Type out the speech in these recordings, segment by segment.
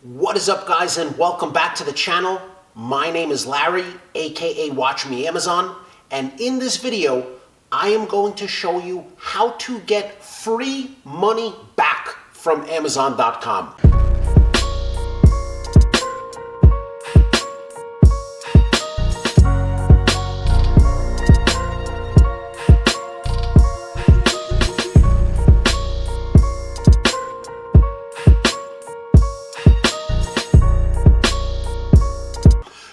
What is up, guys, and welcome back to the channel. My name is Larry, aka Watch Me Amazon, and in this video I am going to show you how to get free money back from Amazon.com.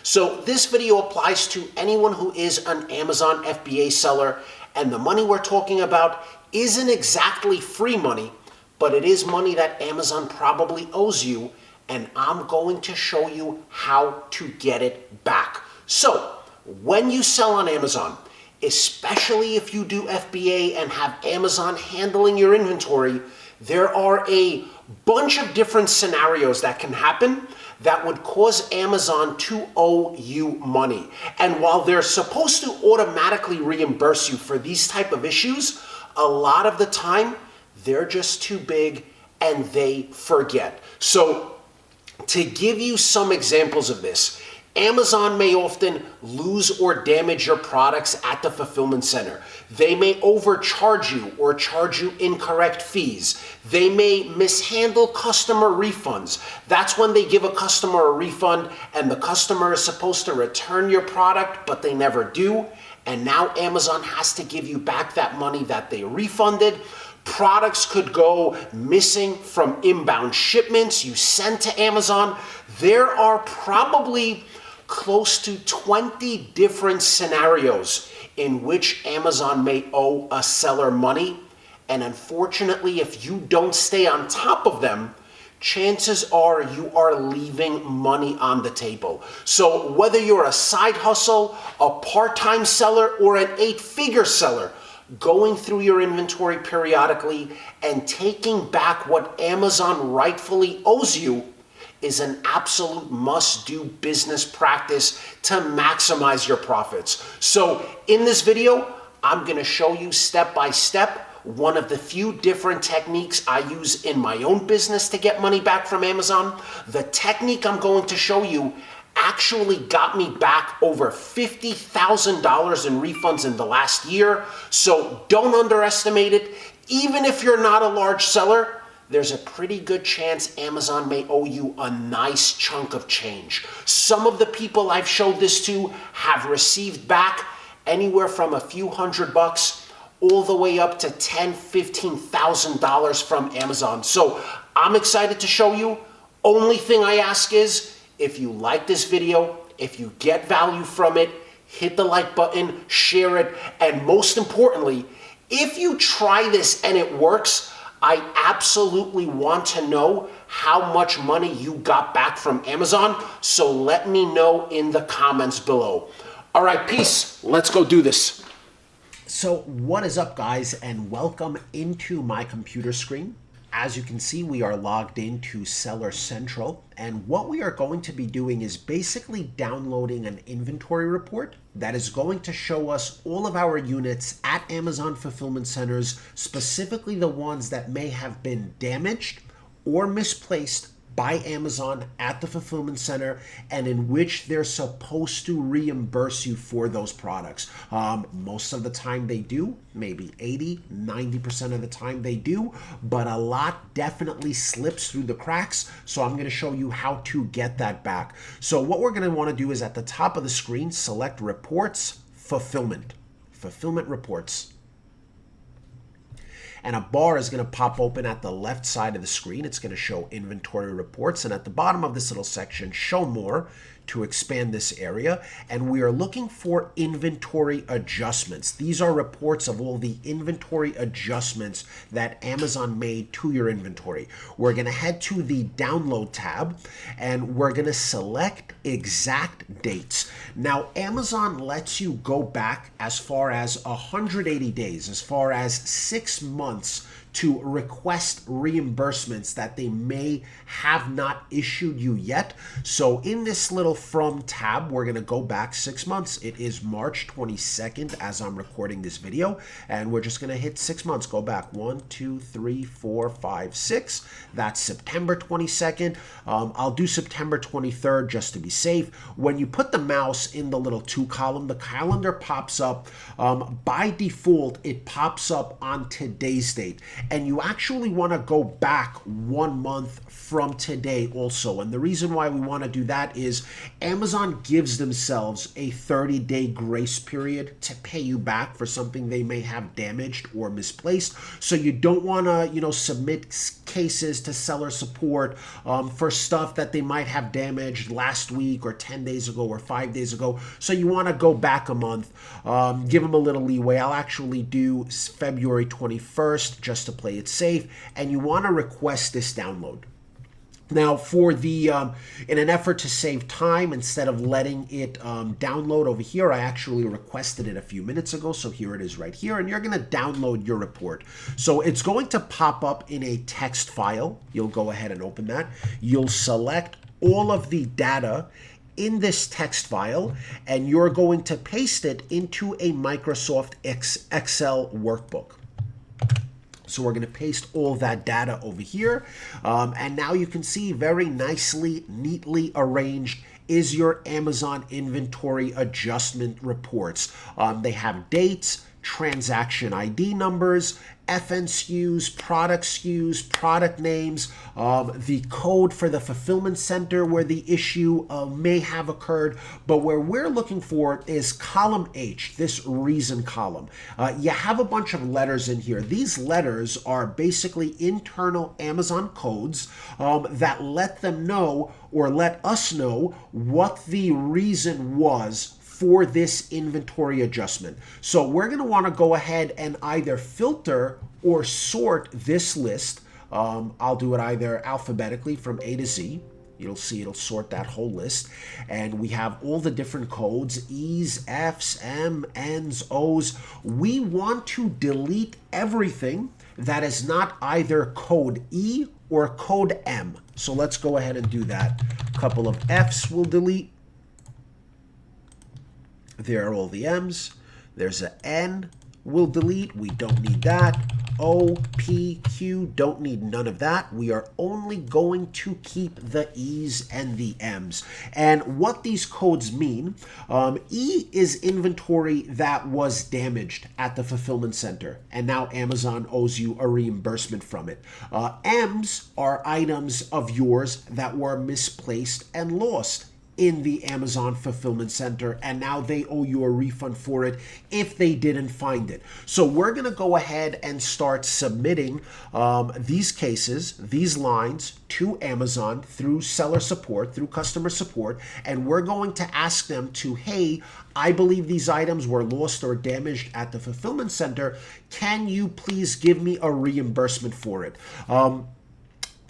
So this video applies to anyone who is an Amazon FBA seller, and the money we're talking about isn't exactly free money, but it is money that Amazon probably owes you, and I'm going to show you how to get it back. So when you sell on Amazon, especially if you do FBA and have Amazon handling your inventory, there are a bunch of different scenarios that can happen that would cause Amazon to owe you money. And while they're supposed to automatically reimburse you for these type of issues, a lot of the time they're just too big and they forget. So to give you some examples of this, Amazon may often lose or damage your products at the fulfillment center. They may overcharge you or charge you incorrect fees. They may mishandle customer refunds. That's when they give a customer a refund and the customer is supposed to return your product, but they never do. And now Amazon has to give you back that money that they refunded. Products could go missing from inbound shipments you sent to Amazon. There are probably close to 20 different scenarios in which Amazon may owe a seller money. And unfortunately, if you don't stay on top of them, chances are you are leaving money on the table. So whether you're a side hustle, a part-time seller, or an 8-figure seller, going through your inventory periodically and taking back what Amazon rightfully owes you is an absolute must-do business practice to maximize your profits. So in this video, I'm gonna show you step-by-step one of the few different techniques I use in my own business to get money back from Amazon. The technique I'm going to show you actually got me back over $50,000 in refunds in the last year. So don't underestimate it. Even if you're not a large seller, there's a pretty good chance Amazon may owe you a nice chunk of change. Some of the people I've showed this to have received back anywhere from a few $100 all the way up to $10,000, $15,000 from Amazon. So I'm excited to show you. Only thing I ask is, if you like this video, if you get value from it, hit the like button, share it, and most importantly, if you try this and it works, I absolutely want to know how much money you got back from Amazon, so let me know in the comments below. All right, peace. Let's go do this. So what is up, guys, and welcome into my computer screen. As you can see, we are logged into Seller Central, and what we are going to be doing is basically downloading an inventory report that is going to show us all of our units at Amazon fulfillment centers, specifically the ones that may have been damaged or misplaced by Amazon at the fulfillment center, and in which they're supposed to reimburse you for those products. Most of the time they do, maybe 80–90% of the time they do, but a lot definitely slips through the cracks. So I'm going to show you how to get that back. So what we're going to want to do is at the top of the screen, select Reports, Fulfillment Reports. And a bar is going to pop open at the left side of the screen. It's going to show inventory reports, and at the bottom of this little section, show more, to expand this area. And we are looking for inventory adjustments. These are reports of all the inventory adjustments that Amazon made to your inventory. We're going to head to the download tab and we're going to select exact dates. Now, Amazon lets you go back as far as 180 days, as far as 6 months to request reimbursements that they may have not issued you yet. So in this little From tab, we're going to go back 6 months. It is March 22nd as I'm recording this video, and we're just going to hit 6 months. Go back 1, 2, 3, 4, 5, 6. That's September 22nd. I'll do September 23rd just to be safe. When you put the mouse in the little 2 column, the calendar pops up. By default, it pops up on today's date. And you actually want to go back 1 month from today also. And the reason why we want to do that is Amazon gives themselves a 30-day grace period to pay you back for something they may have damaged or misplaced. So you don't want to, submit cases to seller support for stuff that they might have damaged last week or 10 days ago or 5 days ago. So you want to go back a month, give them a little leeway. I'll actually do February 21st just to play it safe, and you want to request this download. Now, for the in an effort to save time, instead of letting it download over here, I actually requested it a few minutes ago. So here it is right here, and you're going to download your report. So it's going to pop up in a text file. You'll go ahead and open that. You'll select all of the data in this text file, and you're going to paste it into a Microsoft Excel workbook. So we're going to paste all that data over here. And now you can see very nicely, neatly arranged is your Amazon inventory adjustment reports. They have dates, transaction ID numbers, FN SKUs, product names, the code for the fulfillment center where the issue may have occurred. But where we're looking for is column H, this reason column. You have a bunch of letters in here. These letters are basically internal Amazon codes that let them know, or let us know, what the reason was for this inventory adjustment. So we're going to want to go ahead and either filter or sort this list. I'll do it either alphabetically from A to Z. You'll see it'll sort that whole list. And we have all the different codes, E's, F's, M, N's, O's. We want to delete everything that is not either code E or code M. So let's go ahead and do that. A couple of F's we'll delete. There are all the M's. There's an N we'll delete. We don't need that. O, P, Q, don't need none of that. We are only going to keep the E's and the M's. And what these codes mean, E is inventory that was damaged at the fulfillment center, and now Amazon owes you a reimbursement from it. M's are items of yours that were misplaced and lost in the Amazon fulfillment center, and now they owe you a refund for it if they didn't find it. So we're going to go ahead and start submitting these cases, these lines to Amazon through seller support, through customer support, and we're going to ask them to, hey, I believe these items were lost or damaged at the fulfillment center. Can you please give me a reimbursement for it?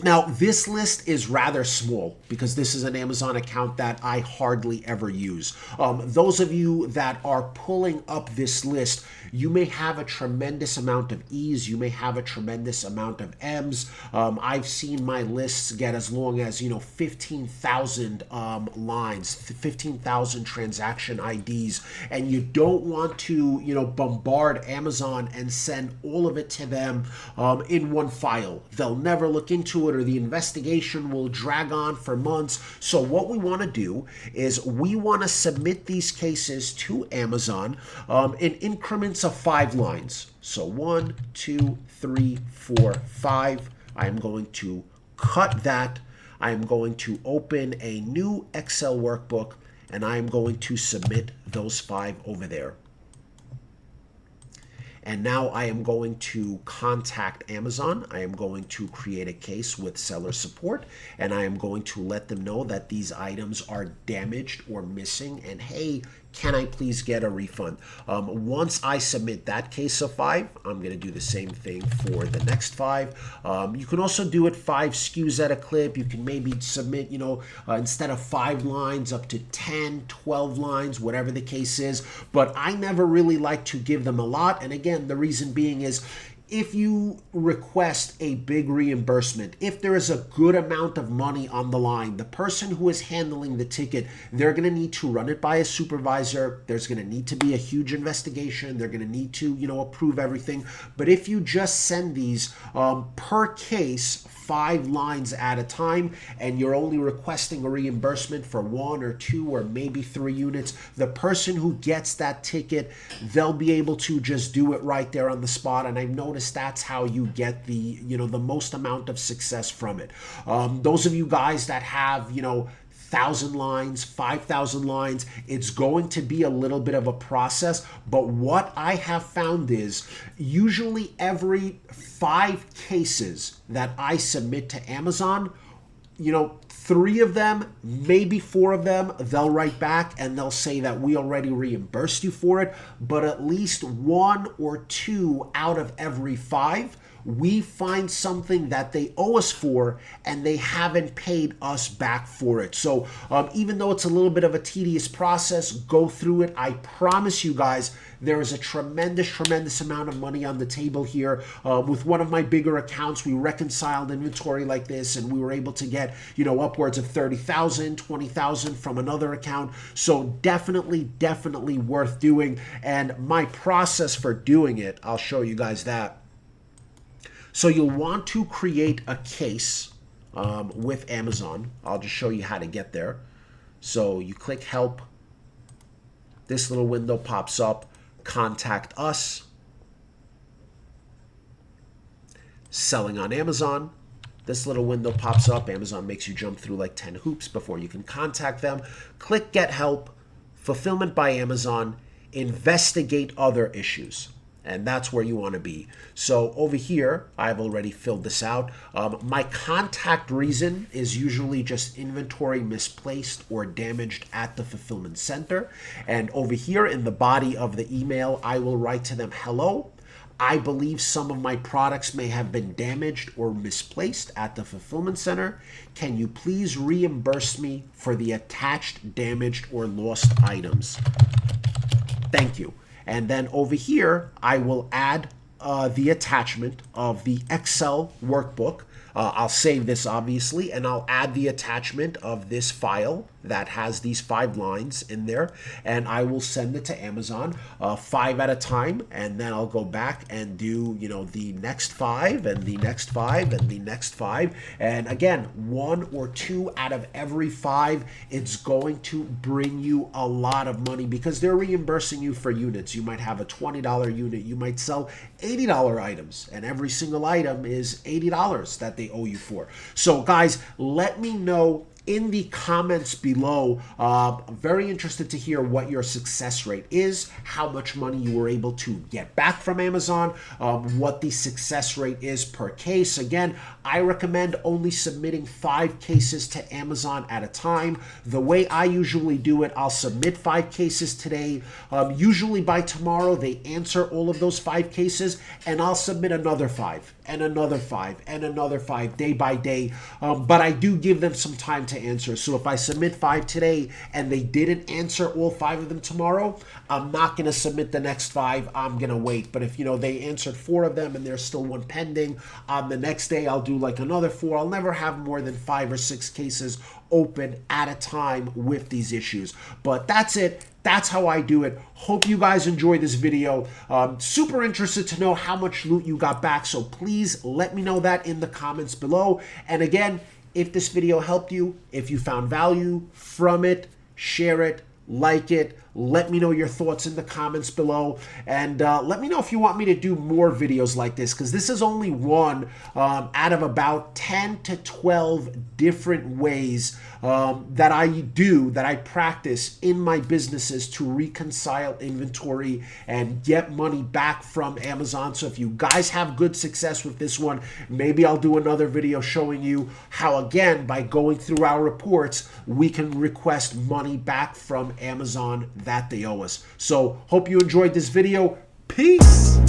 Now, this list is rather small because this is an Amazon account that I hardly ever use. Those of you that are pulling up this list, you may have a tremendous amount of E's. You may have a tremendous amount of M's. I've seen my lists get as long as, 15,000 lines, 15,000 transaction IDs, and you don't want to, bombard Amazon and send all of it to them in one file. They'll never look into it, or the investigation will drag on for months. So what we want to do is we want to submit these cases to Amazon in increments of 5 lines. So 1, 2, 3, 4, 5. I am going to cut that. I am going to open a new Excel workbook, and I am going to submit those 5 over there. And now I am going to contact Amazon. I am going to create a case with seller support, and I am going to let them know that these items are damaged or missing, and hey, can I please get a refund? Once I submit that case of 5, I'm going to do the same thing for the next 5. You can also do it 5 SKUs at a clip. You can maybe submit, instead of 5 lines, up to 10, 12 lines, whatever the case is. But I never really like to give them a lot. And again, the reason being is, if you request a big reimbursement, if there is a good amount of money on the line, the person who is handling the ticket, they're going to need to run it by a supervisor. There's going to need to be a huge investigation. They're going to need to, approve everything. But if you just send these per case, 5 lines at a time, and you're only requesting a reimbursement for 1 or 2 or maybe 3 units, the person who gets that ticket, they'll be able to just do it right there on the spot. And I've noticed that's how you get the most amount of success from it. Those of you guys that have 1,000 lines, 5,000 lines, it's going to be a little bit of a process. But what I have found is usually every 5 cases that I submit to Amazon, 3 of them, maybe 4 of them, they'll write back and they'll say that we already reimbursed you for it. But at least 1 or 2 out of every 5, we find something that they owe us for and they haven't paid us back for it. So even though it's a little bit of a tedious process, go through it. I promise you guys, there is a tremendous amount of money on the table here. With one of my bigger accounts, we reconciled inventory like this and we were able to get, upwards of 30,000, 20,000 from another account. So definitely worth doing. And my process for doing it, I'll show you guys that. So you'll want to create a case with Amazon. I'll just show you how to get there. So you click help. This little window pops up. Contact us. Selling on Amazon. This little window pops up. Amazon makes you jump through like 10 hoops before you can contact them. Click get help. Fulfillment by Amazon. Investigate other issues. And that's where you want to be. So over here, I've already filled this out. My contact reason is usually just inventory misplaced or damaged at the fulfillment center. And over here in the body of the email, I will write to them, hello. I believe some of my products may have been damaged or misplaced at the fulfillment center. Can you please reimburse me for the attached, damaged, or lost items? Thank you. And then over here, I will add the attachment of the Excel workbook. I'll save this obviously, and I'll add the attachment of this file that has these 5 lines in there, and I will send it to Amazon 5 at a time, and then I'll go back and do the next 5 and the next 5 and the next 5, and again 1 or 2 out of every 5, it's going to bring you a lot of money because they're reimbursing you for units. You might have a $20 unit, you might sell $80 items, and every single item is $80 that they owe you for. So guys, let me know in the comments below. I'm very interested to hear what your success rate is, how much money you were able to get back from Amazon, what the success rate is per case. Again, I recommend only submitting 5 cases to Amazon at a time. The way I usually do it, I'll submit 5 cases today. Usually by tomorrow, they answer all of those 5 cases, and I'll submit another 5 and another 5 and another 5 day by day. But I do give them some time to answer. So if I submit 5 today and they didn't answer all 5 of them tomorrow, I'm not going to submit the next 5. I'm going to wait. But if they answered 4 of them and there's still 1 pending, on the next day I'll do like another 4. I'll never have more than 5 or 6 cases open at a time with these issues. But that's it. That's how I do it. Hope you guys enjoyed this video. Super interested to know how much loot you got back. So please let me know that in the comments below. And again, if this video helped you, if you found value from it, share it, like it. Let me know your thoughts in the comments below, and let me know if you want me to do more videos like this, because this is only one out of about 10 to 12 different ways that I practice in my businesses to reconcile inventory and get money back from Amazon. So if you guys have good success with this one, maybe I'll do another video showing you how, again, by going through our reports, we can request money back from Amazon that they owe us. So hope you enjoyed this video. Peace.